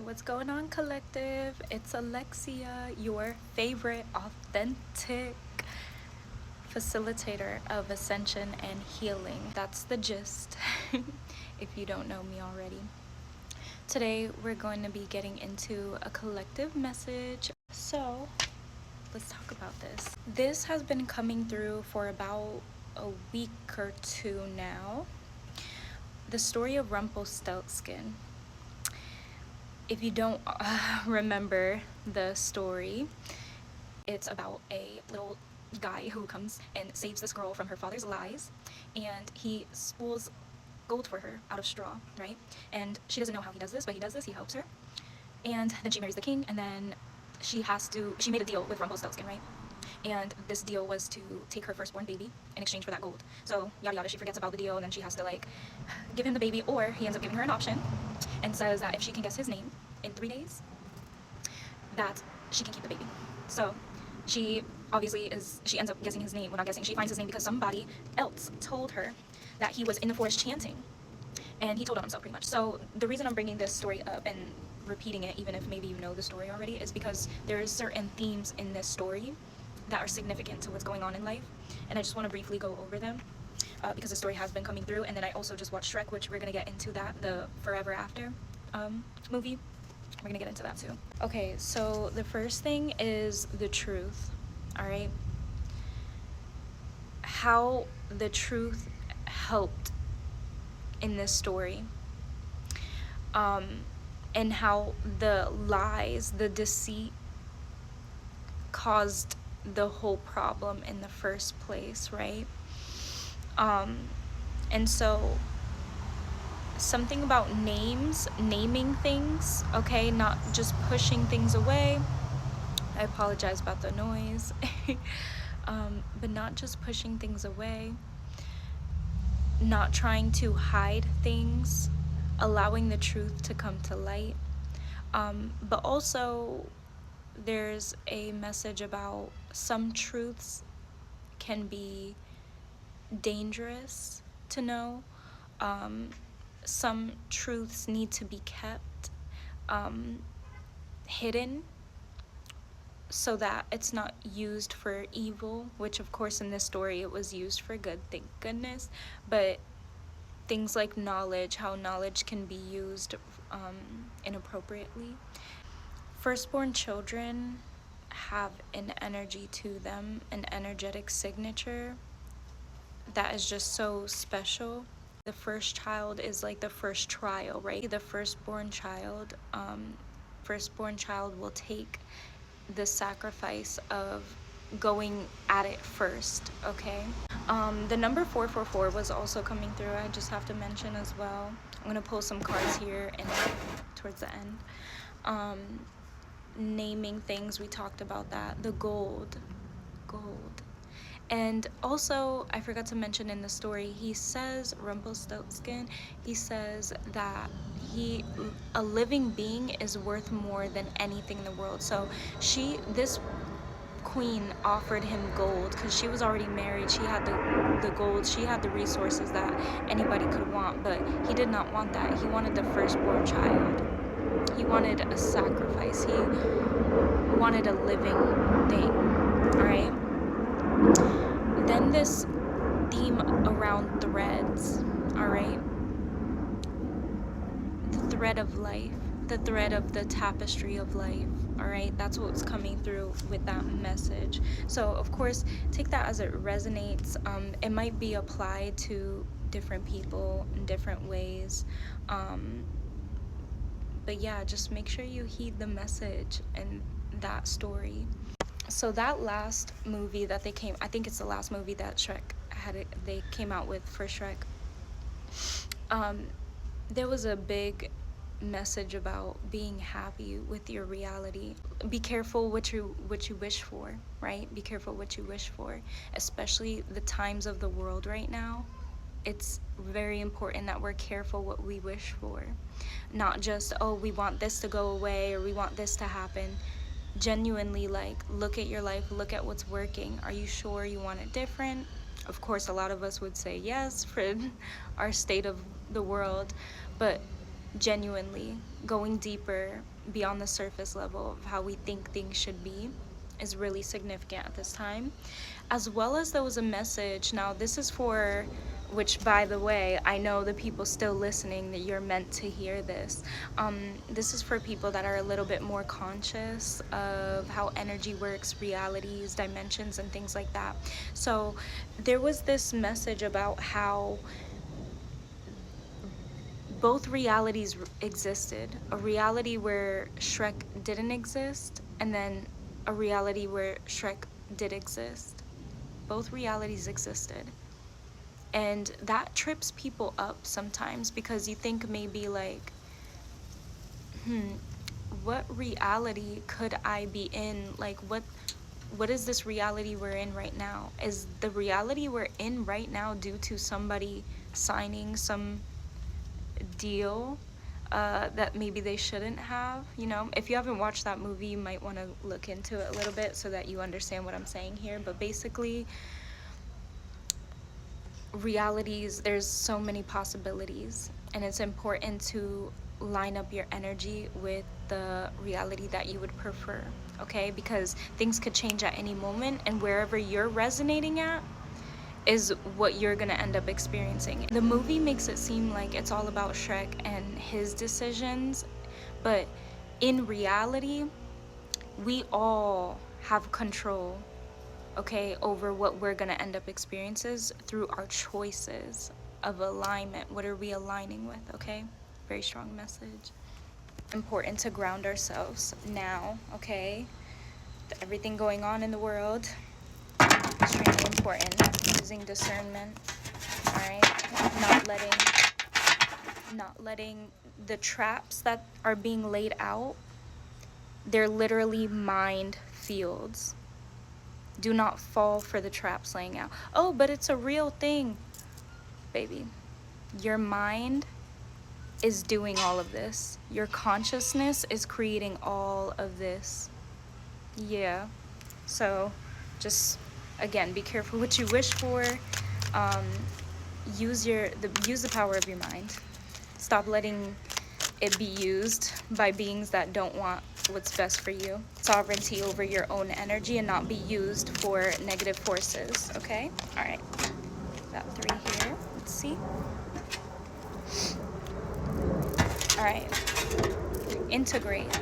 What's going on, collective? It's Alexya, your favorite authentic facilitator of ascension and healing. That's the gist, if you don't know me already. Today, we're going to be getting into a collective message. So, let's talk about this. This has been coming through for about a week or two now. The story of Rumpelstiltskin. If you don't remember the story, it's about a little guy who comes and saves this girl from her father's lies, and he spools gold for her out of straw, right? And she doesn't know how he does this, but he does this, he helps her. And then she marries the king, and then she made a deal with Rumpelstiltskin, right? And this deal was to take her firstborn baby in exchange for that gold. So yada yada, she forgets about the deal, and then she has to like give him the baby, or he ends up giving her an option and says that if she can guess his name in 3 days, that she can keep the baby. So she ends up guessing his name. Well, not guessing, she finds his name because somebody else told her that he was in the forest chanting, and he told on himself pretty much. So the reason I'm bringing this story up and repeating it, even if maybe you know the story already, is because there's certain themes in this story that are significant to what's going on in life, and I just want to briefly go over them because the story has been coming through. And then I also just watched Shrek, which we're going to get into that, the Forever After movie. We're going to get into that too. Okay, so the first thing is the truth, all right? How the truth helped in this story, and how the lies, the deceit caused the whole problem in the first place, right? And so something about naming things, okay, not just pushing things away. I apologize about the noise. But not just pushing things away, not trying to hide things, allowing the truth to come to light. But also there's a message about some truths can be dangerous to know. Some truths need to be kept hidden so that it's not used for evil, which of course in this story it was used for good, thank goodness. But things like knowledge, how knowledge can be used inappropriately. Firstborn children have an energy to them, an energetic signature that is just so special. The first child is like the first trial, right? The firstborn child will take the sacrifice of going at it first, okay? The number 444 was also coming through. I just have to mention as well. I'm gonna pull some cards here and towards the end. Naming things, we talked about that. The gold. And also, I forgot to mention in the story, he says, Rumpelstiltskin, he says that a living being is worth more than anything in the world. So this queen offered him gold because she was already married. She had the gold, she had the resources that anybody could want, but he did not want that. He wanted the firstborn child. He wanted a sacrifice. He wanted a living thing, all right? Then this theme around threads, all right? The thread of life, the thread of the tapestry of life, all right? That's what's coming through with that message. So of course, take that as it resonates. It might be applied to different people in different ways. But yeah, just make sure you heed the message in that story. So that last movie that I think it's the last movie that Shrek they came out with for Shrek. There was a big message about being happy with your reality. Be careful what you wish for, right? Be careful what you wish for, especially the times of the world right now. It's very important that we're careful what we wish for. Not just, oh, we want this to go away or we want this to happen. Genuinely, like, look at your life, look at what's working. Are you sure you want it different? Of course, a lot of us would say yes for our state of the world, but genuinely going deeper beyond the surface level of how we think things should be is really significant at this time. As well as there was a message. Now this is for, which by the way, I know the people still listening, that you're meant to hear this. This is for people that are a little bit more conscious of how energy works, realities, dimensions, and things like that. So there was this message about how both realities existed. A reality where Shrek didn't exist, and then a reality where Shrek did exist. Both realities existed. And that trips people up sometimes, because you think maybe like, what reality could I be in? Like, what is this reality we're in right now? Is the reality we're in right now due to somebody signing some deal that maybe they shouldn't have? You know, if you haven't watched that movie, you might want to look into it a little bit so that you understand what I'm saying here. But basically, realities, there's so many possibilities, and it's important to line up your energy with the reality that you would prefer, okay? Because things could change at any moment, and wherever you're resonating at is what you're gonna end up experiencing. The movie makes it seem like it's all about Shrek and his decisions, but in reality, we all have control, okay, over what we're gonna end up experiences through our choices of alignment. What are we aligning with, okay? Very strong message. Important to ground ourselves now, okay? Everything going on in the world, extremely important. Using discernment, all right? Not letting the traps that are being laid out, they're literally mind fields. Do not fall for the traps laying out. Oh, but it's a real thing. Baby, your mind is doing all of this. Your consciousness is creating all of this. Yeah. So just, again, be careful what you wish for. Use the power of your mind. Stop letting it be used by beings that don't want what's best for you. Sovereignty over your own energy, and not be used for negative forces, okay? All right, got 3 here. Let's see. All right, integrate.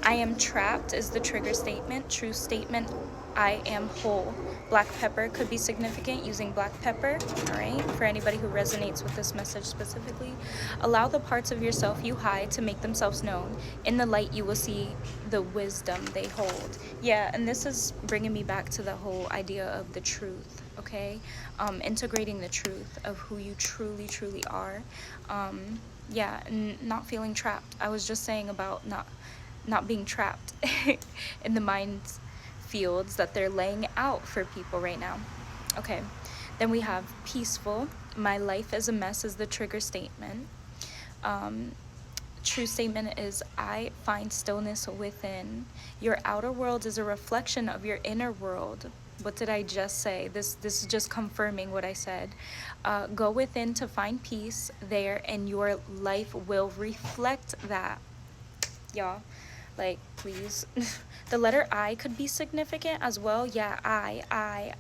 I am trapped is the trigger statement. True statement, I am whole. Black pepper could be significant, using black pepper, all right, for anybody who resonates with this message specifically. Allow the parts of yourself you hide to make themselves known. In the light, you will see the wisdom they hold. Yeah, and this is bringing me back to the whole idea of the truth, okay? Integrating the truth of who you truly, truly are. Yeah, and not feeling trapped. I was just saying about not being trapped in the mind fields that they're laying out for people right now. Okay, then we have peaceful. My life is a mess is the trigger statement. True statement is I find stillness within. Your outer world is a reflection of your inner world. What did I just say? This is just confirming what I said. Go within to find peace there, and your life will reflect that. Y'all, like, please. The letter I could be significant as well. Yeah, I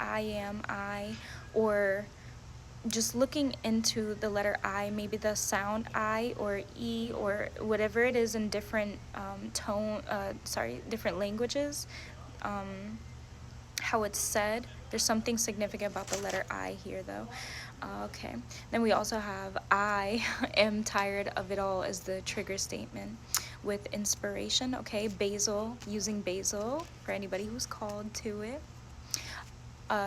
am I. Or just looking into the letter I, maybe the sound I or E or whatever it is in different different languages, how it's said. There's something significant about the letter I here, though. Okay, then we also have I am tired of it all as the trigger statement with inspiration. Okay, basil, using basil for anybody who's called to it.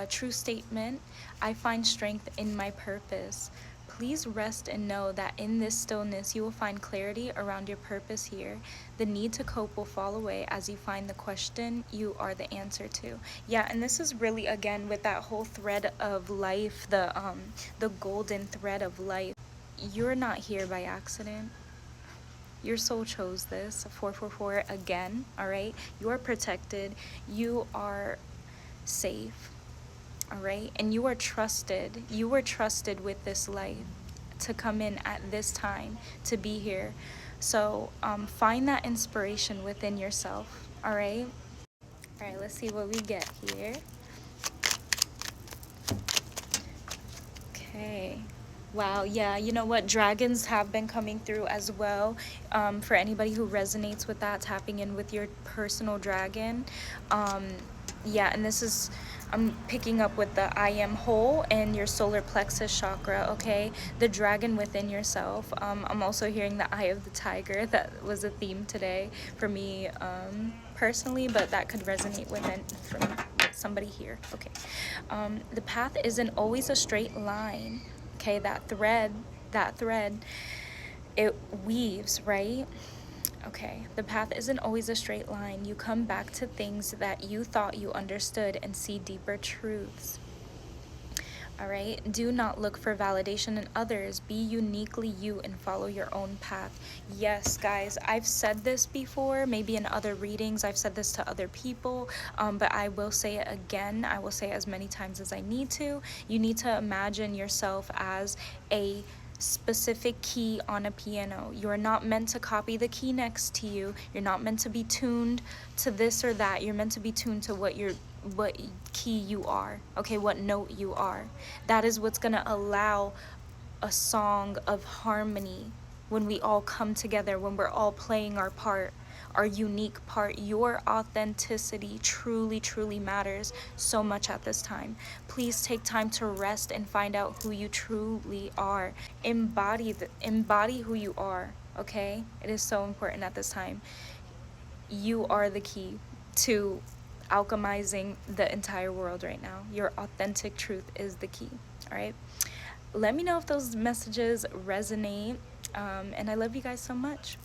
True statement, I find strength in my purpose. Please rest and know that in this stillness you will find clarity around your purpose here. The need to cope will fall away as you find the question you are the answer to. Yeah, and this is really, again, with that whole thread of life, the golden thread of life. You're not here by accident. Your soul chose this. 444 again, all right? You're protected. You are safe. All right, and you are trusted. You were trusted with this life to come in at this time, to be here. So find that inspiration within yourself. All right, let's see what we get here. Okay. Wow, yeah, you know what? Dragons have been coming through as well. For anybody who resonates with that, tapping in with your personal dragon. Yeah, and this is, I'm picking up with the I am whole and your solar plexus chakra, okay? The dragon within yourself. I'm also hearing the eye of the tiger. That was a theme today for me personally, but that could resonate within from somebody here. Okay. The path isn't always a straight line. Okay, that thread, it weaves, right? Okay, the path isn't always a straight line. You come back to things that you thought you understood and see deeper truths. All right, do not look for validation in others. Be uniquely you and follow your own path. Yes, guys, I've said this before, maybe in other readings. I've said this to other people, but I will say it again. I will say it as many times as I need to. You need to imagine yourself as a specific key on a piano. You're not meant to copy the key next to you. You're not meant to be tuned to this or that. You're meant to be tuned to what key you are, okay, what note you are. That is what's gonna allow a song of harmony when we all come together, when we're all playing our part, our unique part. Your authenticity truly matters so much at this time. Please take time to rest and find out who you truly are. Embody who you are, okay? It is so important at this time. You are the key to alchemizing the entire world right now. Your authentic truth is the key. All right, let me know if those messages resonate, and I love you guys so much.